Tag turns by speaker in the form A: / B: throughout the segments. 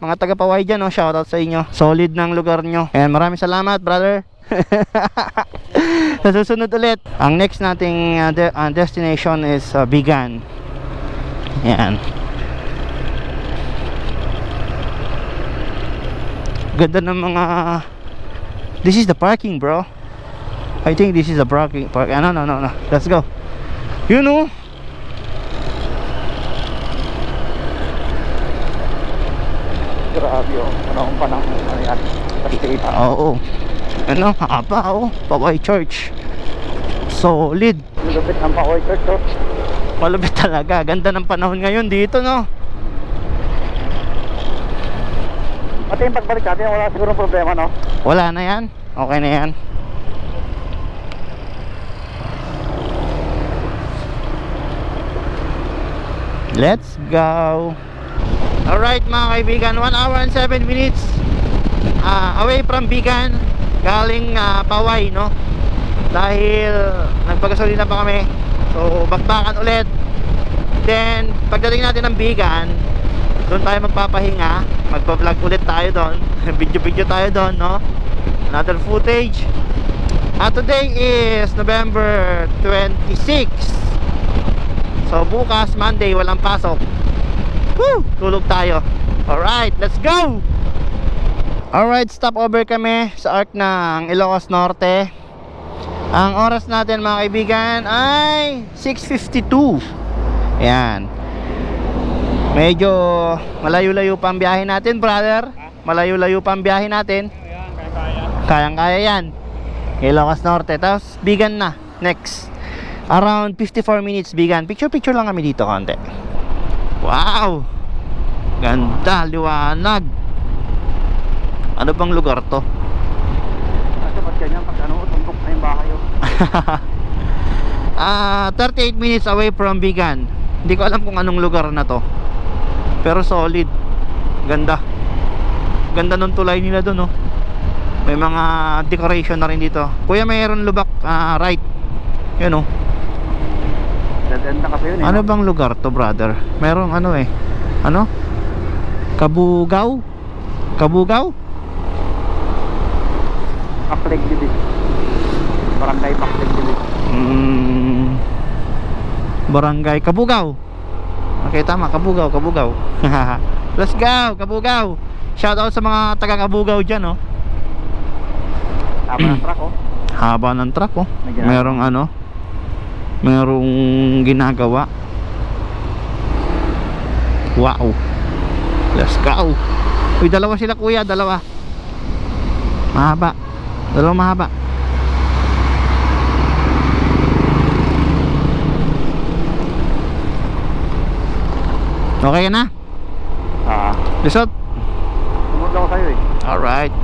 A: mga taga Paway dyan, oh, shoutout sa inyo. Solid ng lugar nyo. And maraming salamat, brother. Sa susunod ulit, ang next nating destination is Bigan. Yan. Ganda ng mga... This is the parking, bro. I think this is the parking. No. Let's go. You know.
B: Grabe oh. Panahon pa ng ayan.
A: Oo. Ano, haba oh. Paway Church. Solid.
B: Malupit ng Paway Church oh.
A: Malupit talaga. Ganda ng panahon ngayon dito, no?
B: Pati yung pagbalik natin, wala siguro problema, no?
A: Wala na yan. Okay na yan. Let's go. Alright mga kaibigan, 1 hour and 7 minutes away from Bigan, galing Paway, no? Dahil nagpagasolina pa kami, so bakbakan ulit. Then pagdating natin ng Bigan, doon tayo magpapahinga, magpa-vlog ulit tayo doon. Video tayo doon, no? Another footage. Today is November 26. So bukas Monday walang pasok. Woo! Tulog tayo. Alright, let's go! Alright, stop over kami sa arc ng Ilocos Norte. Ang oras natin mga kaibigan ay 6:52. Ayan. Medyo malayo-layo pa ang biyahe natin, brother. Malayo-layo pa ang biyahe natin. Kayang-kaya yan. Ilocos Norte. Tapos Bigan na. Next. Around 54 minutes Bigan. Picture lang kami dito konti. Wow! Ganda, liwanag. Ano bang lugar to?
B: Kasi ba't ganyan pag ano, tumpok na yung bahay oh.
A: 38 minutes away from Bigan. Hindi ko alam kung anong lugar na to, pero solid. Ganda. Ganda nung tulay nila doon, oh. May mga decoration na rin dito. Kuya, mayroon lubak right. Yun, oh.
B: Ganda kasi yun eh.
A: Ano bang lugar to, brother? Merong ano eh. Ano? Kabugaw?
B: Pakleg Divis. Barangay Pakleg Divis.
A: Barangay Kabugaw. Okay, tama, Kabugaw. Let's go, Kabugaw. Shout out sa mga taga Kabugaw dyan, oh.
B: Tama ng truck oh.
A: Haba ng truck, oh.
B: May
A: Merong ginagawa. Wow. Let's go. Uy, dalawa sila kuya, dalawa. Mahaba. Dalawa mahaba. Okay na? Lisot?
B: Sumunod ako sa'yo eh.
A: Alright.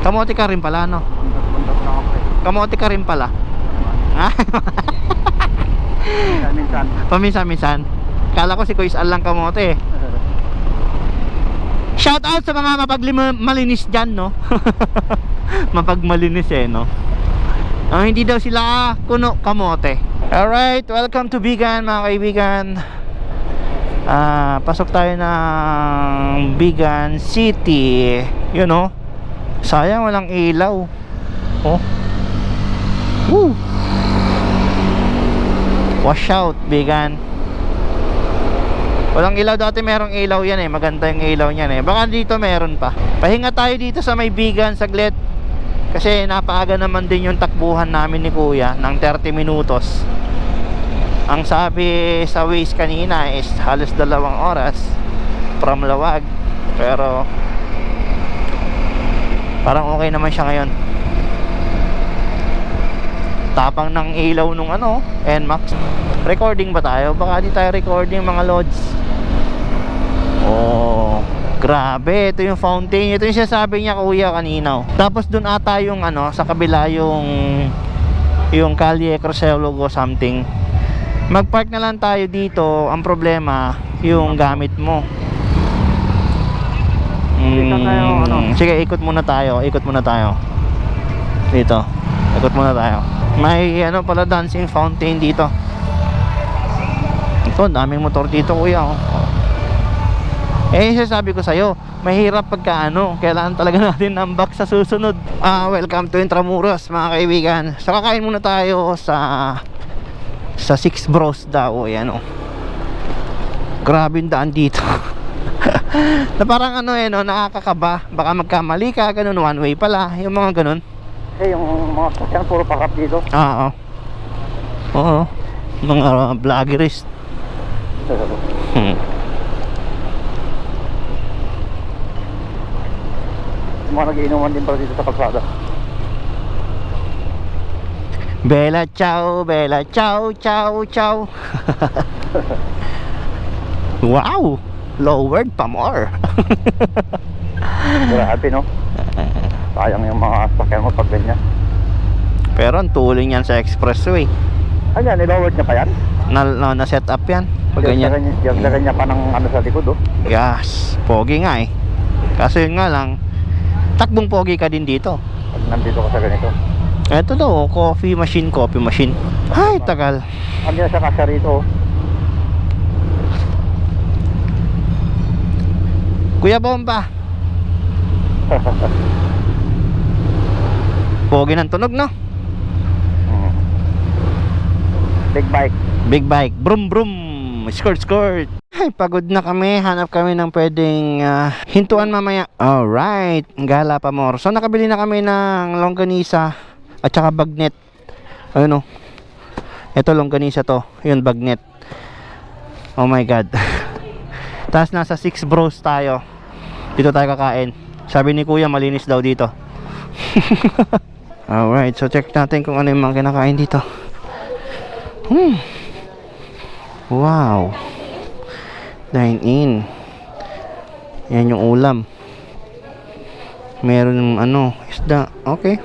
A: Kamote ka rin pala, no?
B: Bundas na ako eh.
A: Kamote ka rin pala. Ha?
B: Minsan.
A: Paminsan-minsan. Kala ko si Kuya Al lang kamote eh. Shout out sa mga mapagmalinis dyan, no? Mapagmalinis eh, no? Hindi daw sila kuno kamote. Alright, welcome to Bigan mga kaibigan. Pasok tayo ng Bigan City. You know, sayang walang ilaw. Oh. Woo! Wash out, Bigan. Walang ilaw, dati merong ilaw yan eh. Maganda yung ilaw niyan eh. Baka dito meron pa. Pahinga tayo dito sa may Bigan saglit. Kasi napaaga naman din yung takbuhan namin ni Kuya ng 30 minutos. Ang sabi sa Waze kanina is halos 2 oras from Lawag. Pero parang okay naman siya ngayon. Tapang ng ilaw nung ano, NMAX. Recording ba tayo? Baka di tayo recording mga lods. Oh, grabe. Ito yung fountain. Ito yung sinasabi niya Kuya kanina. Tapos dun ata yung ano, sa kabila yung Calle Crucelogo something. Mag-park na lang tayo dito. Ang problema, yung gamit mo. Sige, ikot muna tayo. Dito. Ikot muna tayo. May ano pala, dancing fountain dito. Ito, daming motor dito Kuya, oh. Eh, sasabi ko sa'yo, mahirap pagka kailangan talaga natin ng back sa susunod. Welcome to Intramuros, mga kaibigan. So, kakain muna tayo sa Six Bros daw. Ayan, grabe yung daan dito. Na parang nakakakaba. Baka magkamali ka, ganun, one way pala. Yung mga ganun.
B: Eh, yung mga sasakyan puro pakap dito.
A: Oo. Mga vloggerist.
B: Mga nagiinuman din pala dito sa kalsada.
A: Bella ciao, bella ciao, ciao, ciao. Wow, lowered pa more.
B: Grabe, no? Sayang yung mga sasakyan mo pag ganyan.
A: Pero ang tuling yan sa expressway.
B: Ayan, nilowered niya pa yan?
A: Na set up yan pag ganyan.
B: Lagyan niya pa ng sa likod, oh.
A: Yes, pogi nga eh. Kaso yun nga lang, takbong pogi ka din dito.
B: Pag nandito ka sa ganito.
A: Eto daw, coffee machine. Ay, tagal.
B: Ano yan sa kasya rito, oh.
A: Kuya Bomba. Pogi ng tunog, no? Big bike. Brum brum. Skirt. Ay, pagod na kami. Hanap kami ng pwedeng hintuan mamaya. Alright. Gala pa more. So, nakabili na kami ng longganisa at saka bagnet. Ayun, ito longganisa to. Yun, bagnet. Oh my God. Tapos nasa Six Bros tayo. Dito tayo kakain. Sabi ni Kuya, malinis daw dito. Alright, so check natin kung ano yung mga kinakain dito. Wow. Dine in. Yan yung ulam. Meron ng isda. Okay.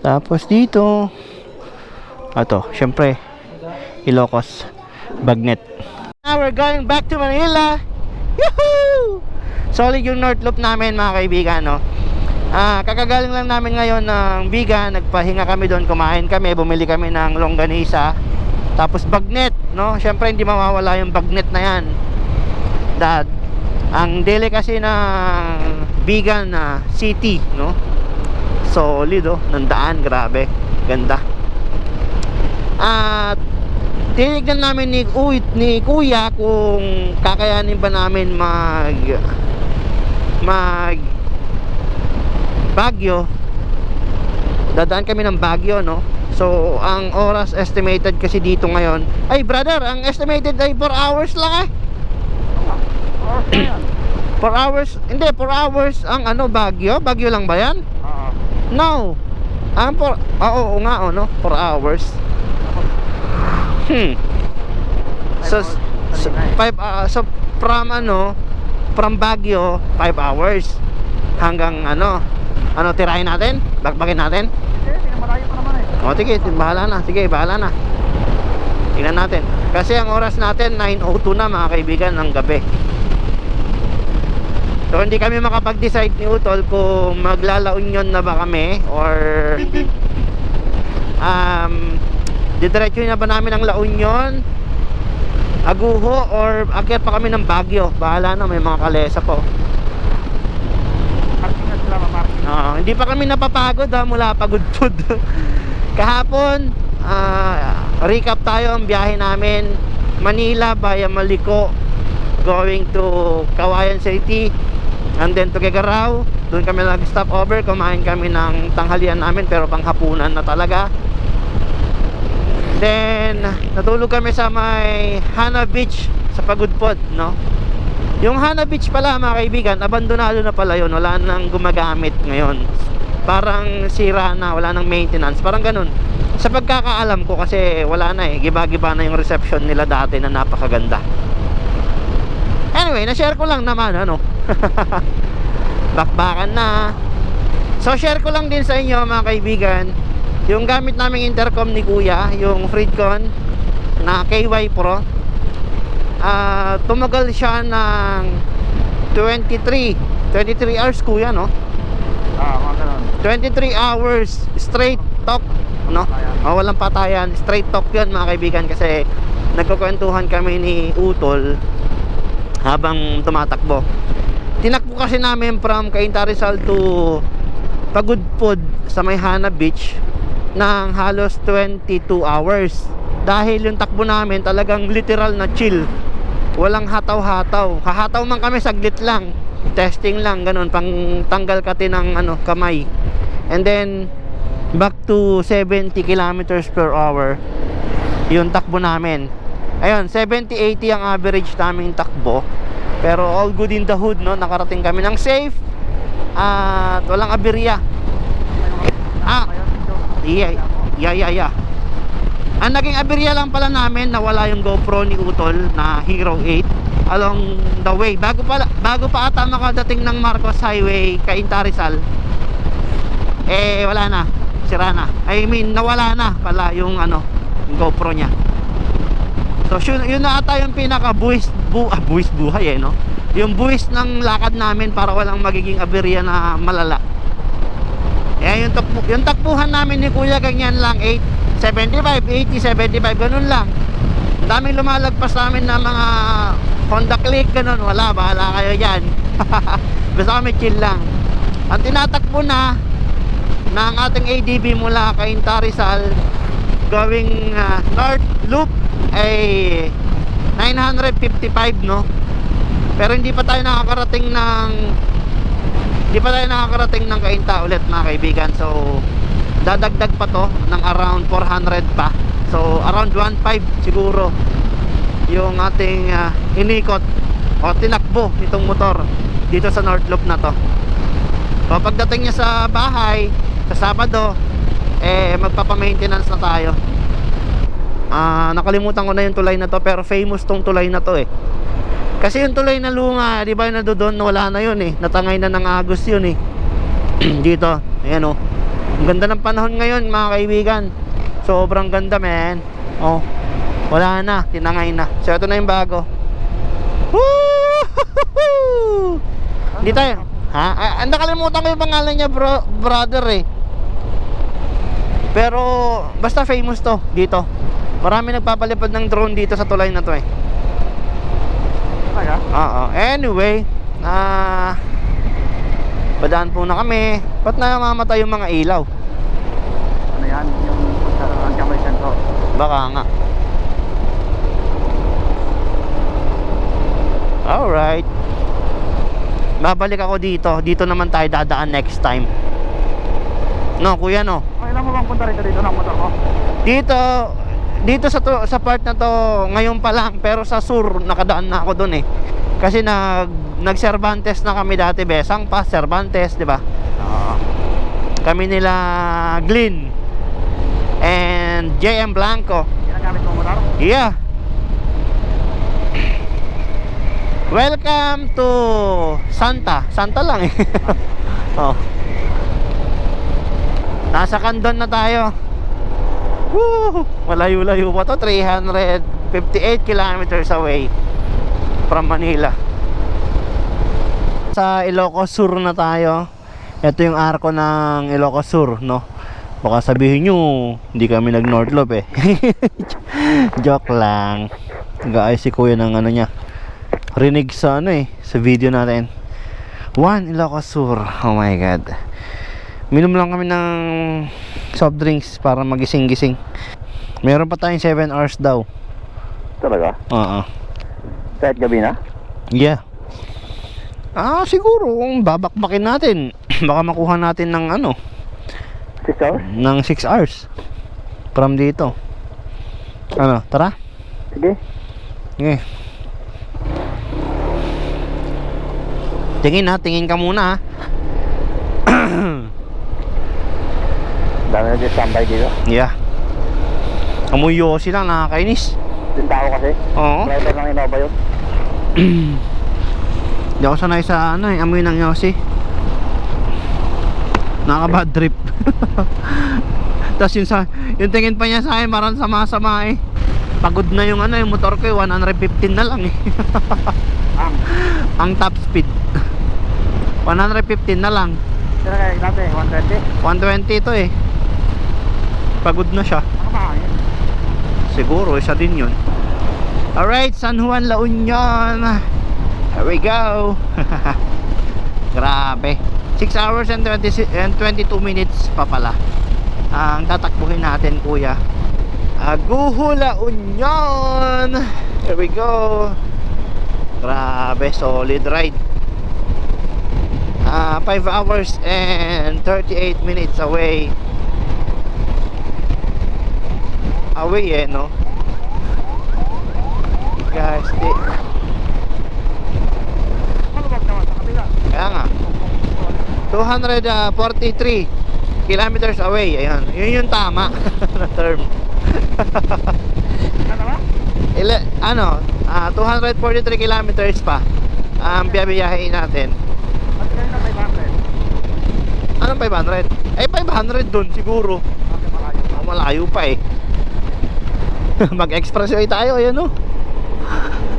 A: Tapos dito, syempre, Ilocos Bagnet. Now we're going back to Manila. Yahoo! Solid yung North Loop namin, mga kaibigan, kakagaling lang namin ngayon ng Bigan. Nagpahinga kami doon, kumain kami, bumili kami ng longganisa. Tapos bagnet, syempre hindi mawawala yung bagnet na yan. Dad, ang delicacy ng Bigan City, solid, ng daan, grabe, ganda. At tinignan namin ni Kuya kung kakayanin ba namin mag Baguio. Dadaan kami ng Baguio, So, ang oras estimated kasi dito ngayon, ay brother, ang estimated ay 4 hours lang 4 hours, hindi, 4 hours ang Baguio lang ba yan? No. Oo nga, 4 hours. So from Baguio 5 hours hanggang tirahin natin? Bakbakin natin?
B: Hindi, malayo pa naman eh.
A: Sige, bahala na. Tingnan natin. Kasi ang oras natin 9:02 na, mga kaibigan, ng gabi. So hindi kami makapag-decide ni Utol kung magla-La Union na ba kami or didiretso na ba namin ang La Union, Aguho, or akyat pa kami ng Baguio. Bahala na, may mga kalesa po. Hindi pa kami napapagod mula pagod-pod. Kahapon, recap tayo ang biyahe namin. Manila via Maliko, going to Cauayan City, and then to Quezon. Doon kami nag-stop over, kumain kami ng tanghalian namin, pero panghapunan na talaga. Then natulog kami sa may Hana Beach sa Pagudpod, Yung Hana Beach pala, mga kaibigan, abandonado na pala yun. Wala nang gumagamit ngayon. Parang sira na, wala nang maintenance, parang ganun. Sa pagkakaalam ko, kasi wala na giba-giba na yung reception nila dati na napakaganda. Anyway, na-share ko lang naman, bakbakan na. So share ko lang din sa inyo, mga kaibigan, yung gamit naming intercom ni Kuya, yung Freedcon na KY Pro. Tumagal siya ng 23 hours, Kuya,
B: mga ganun.
A: 23 hours straight talk no? Walang patayan. Straight talk yun mga kaibigan, kasi nagkukwentuhan kami ni Utol habang tumatakbo. Tinakbo kasi namin from Cainta Rizal to Pagudpod sa Mayhana Beach ng halos 22 hours. Dahil yung takbo namin talagang literal na chill. Walang hataw-hataw. Hahataw man kami saglit lang. Testing lang, ganun, pang tanggal kati ng kamay. And then back to 70 kilometers per hour yung takbo namin. Ayun, 70-80 ang average naming takbo. Pero all good in the hood, no? Nakarating kami ng safe at walang aberya. Yeah. Ang naging aberya lang pala namin, nawala yung GoPro ni Utol na Hero 8 along the way. Bago pa ata makadating ng Marcos Highway Cainta Rizal, wala na, sira na. I mean, nawala na pala yung yung GoPro niya. So yun na ata yung pinaka buwis buhay no? Yung buwis ng lakad namin para walang magiging aberya na malala. Yung takbuhan namin ni Kuya ganyan lang, 75, 80, 75, ganun lang. Ang daming lumalagpas namin na mga Honda Click, ganun. Wala, bahala kayo dyan. Basta kami chill lang. Ang tinatakbo na ng ating ADB mula Cainta Rizal going North Loop ay 955, no? Pero hindi pa tayo nakakarating ng Cainta ulit mga kaibigan. So dadagdag pa to ng around 400 pa. So around 1.5 siguro yung ating inikot o tinakbo nitong motor dito sa North Loop na to. So pagdating niya sa bahay sa Sabado, magpapa-maintenance na tayo. Nakalimutan ko na yung tulay na to, pero famous tong tulay na to kasi yung tulay na Lunga, di ba, yung nandoon, wala na yun natangay na ng Agos yun dito, ayan ang ganda ng panahon ngayon mga kaibigan, sobrang ganda man. Wala na, tinangay na. So ito na yung bago. Woo! Hindi tayo nakalimutan ko yung pangalan niya, brother pero basta famous to dito. Marami nagpapalipad ng drone dito sa tulay na to Anyway, padaan po na kami. Ba't namamatay yung mga ilaw?
B: Ano yan? Yung anti-kamay sensor.
A: Baka nga. Alright, babalik ako dito. Dito naman tayo dadaan next time, no kuya, no?
B: Kailan mo bang punta rito ng motor ko?
A: Dito sa part na to ngayon pa lang, pero sa sur nakadaan na ako doon kasi nag Cervantes na kami dati, Besang pa Cervantes, di ba? Kami nila Glynn and JM Blanco.
B: Ginagamit mo motor?
A: Yeah. Welcome to Santa lang nasa Candon na tayo. Woo! Malayo-layo pa to, 358 kilometers away from Manila. Sa Ilocos Sur na tayo. Ito yung arko ng Ilocos Sur, no? Baka sabihin nyo hindi kami nag North Loop Joke lang. Nag-aayos si kuya ng niya, rinig sa sa video natin. Ilocos Sur. Oh my god. Minom lang kami ng soft drinks para magising-gising. Meron pa tayong 7 hours daw.
B: Talaga? Kahit gabi na?
A: Yeah. Siguro kung babakbakin natin baka makuha natin ng
B: 6 hours?
A: ng 6 hours from dito. Tara?
B: Sige.
A: Tingin ka muna
B: Dami nag-standby dito.
A: Yeah. Amoy yosi lang, nakakainis.
B: Yung tao kasi.
A: Oo.
B: Driver ng Innova yun.
A: Hindi ako sanay sa amoy ng yosi. Nakaka-bad trip. Tapos yung tingin pa niya sa akin, marang sama-sama Pagod na yung yung motor ko 115 na lang ang top speed. 115 na lang.
B: Sino kaya natin? 120?
A: 120 ito pagod na siya.
B: Nakapangin.
A: Siguro, isa din yun. Alright, San Juan, La Union. Here we go. Grabe. 6 hours and 22 minutes pa pala ang tatakbuhin natin, kuya. Aguho, La Union. Here we go. Grabe, solid ride. 5 hours and 38 minutes away. Away no? Guys,
B: Maluwag naman sa kabila.
A: kaya nga 243 kilometers away. Ayan, yun yung tama na term.
B: Ano ba?
A: 243 kilometers pa ang biyabiyahin natin.
B: At kayo na 500.
A: Anong 500? Eh 500 dun siguro.
B: Okay, malayo.
A: Malayo pa eh. Mag-expressway tayo, ayan o.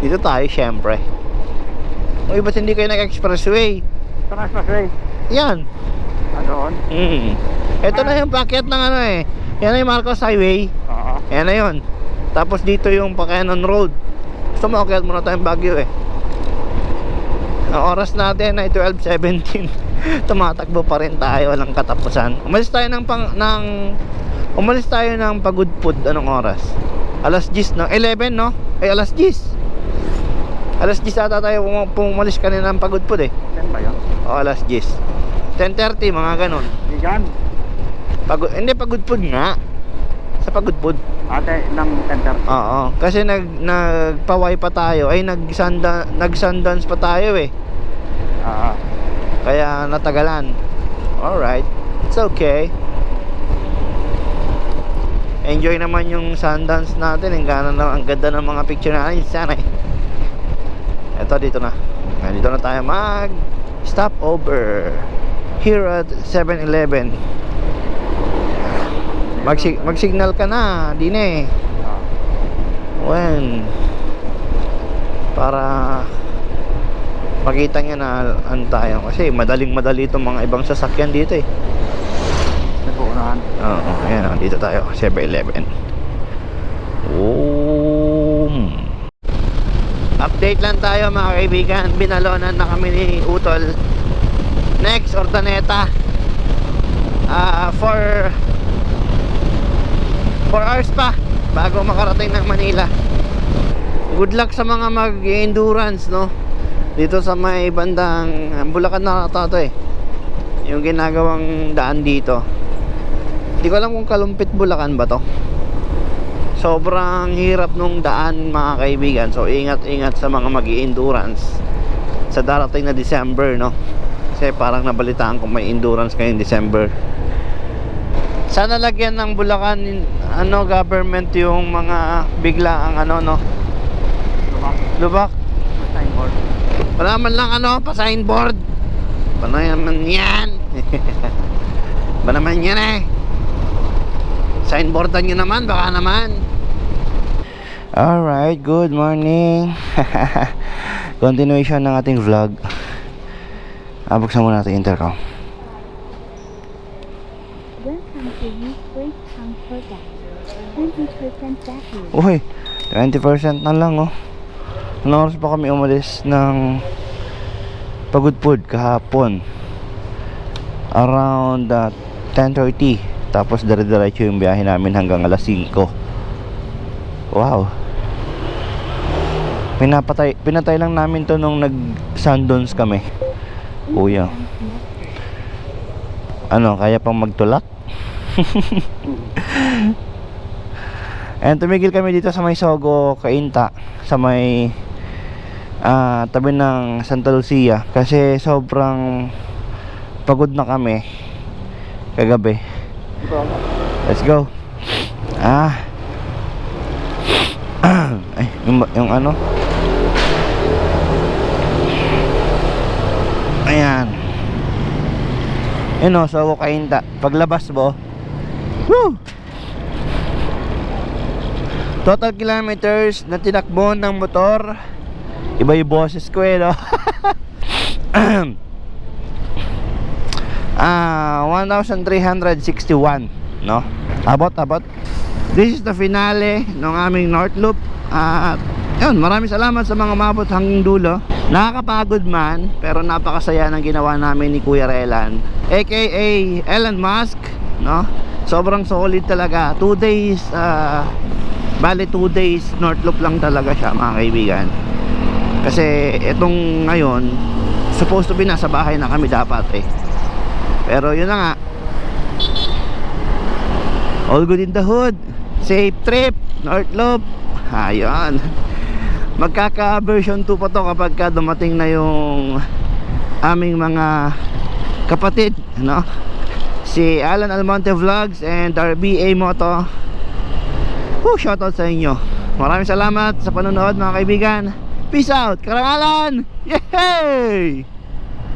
A: Dito tayo syempre. Uy, ba't hindi kayo nag-expressway?
B: Ito na expressway.
A: Yan.
B: Doon?
A: Ito na yung packet ng ano eh. Yan na yung Marcos Highway.
B: Oo.
A: Yan na yun. Tapos dito yung Pacanon Road. Gusto mo, akyat muna tayong Baguio eh. Ang oras natin ay 12:17. Tumatakbo pa rin tayo, walang katapusan. Umalis tayo ng Pagudpud. Anong oras? Alas 10 no? 11 no? Ay alas 10. Alas 10 ata tayo pumalis kanina ng Pagudpud eh.
B: Yan ba yun?
A: O alas 10. 10:30 mga ganun.
B: Bigan.
A: Hindi, Pagudpud nga. Sa Pagudpud.
B: Ate, ng 10:30.
A: Oo. Kasi nagpaway pa tayo. Ay nag-Sundance pa tayo eh. Kaya natagalan. Alright. It's okay. Enjoy naman yung Sundance natin. Ang ganda ng mga picture natin. Sana eh. Eto, dito na. Dito na tayo mag stop over here at 7-Eleven. Mag-signal ka na, Dine. When? Para makita niya na ano tayo. Kasi madaling-madali itong mga ibang sasakyan dito eh.
B: Nag-uunahan.
A: Oo, ayan o, dito tayo, 7-Eleven. Update lang tayo mga kaibigan. Binalonan na kami ni Utol. Next, Ordaneta. 4 hours pa bago makarating ng Manila. Good luck sa mga mag-endurance, no? Dito sa may bandang Bulacan na ata to eh. Yung ginagawang daan dito. Hindi ko alam kung Kalumpit, Bulacan ba to. Sobrang hirap nung daan mga kaibigan. So ingat-ingat sa mga mag-endurance sa darating na December, no? Kasi parang nabalitaan ko may endurance ngayong December. Sana lagyan ng Bulacan government yung mga biglaang no? Lubak.
B: Signboard.
A: Wala man lang pa-signboard. Ba naman yan? Ba naman yan eh? Signboardan nyo naman, baka naman. Alright, good morning. Continuation ng ating vlog. Buksan muna natin intercom.
C: Welcome to East West Cambodia. 20% battery.
A: Uy, 20% na lang oh. Anong oras pa kami umalis ng Pagudpud kahapon? Around 10:30. Tapos dire-diretso yung biyahe namin hanggang alas 5. Wow. Pinatay lang namin to nung nag-Sundance kami. Kuya. Kaya pang magtulak? And tumigil kami dito sa may Sogo, Cainta, sa may tabi ng Santa Lucia kasi sobrang pagod na kami kagabi. Let's go. Ay, yung ayan. Sogo, Cainta. Paglabas mo, woo! Total kilometers na tinakbo ng motor. Iba yung boses ko no? 1,361, no? Abot. This is the finale ng aming North Loop. At yun, maraming salamat sa mga umabot hanggang dulo. Nakakapagod man, pero napakasaya ng ginawa namin ni Kuya Relan, aka Elon Musk, no? Sobrang solid talaga. 2 days, bale 2 days North Loop lang talaga siya, mga kaibigan. Kasi itong ngayon, supposed to be nasa bahay na kami dapat eh. Pero yun na nga, all good in the hood. Safe trip, North Loop. Ayun. Magkaka version 2 pa to kapag ka dumating na yung aming mga kapatid, no? Si Alan Almonte Vlogs and RBA Moto. Shoutout sa inyo. Maraming salamat sa panonood, mga kaibigan. Peace out. Karangalan. Yay!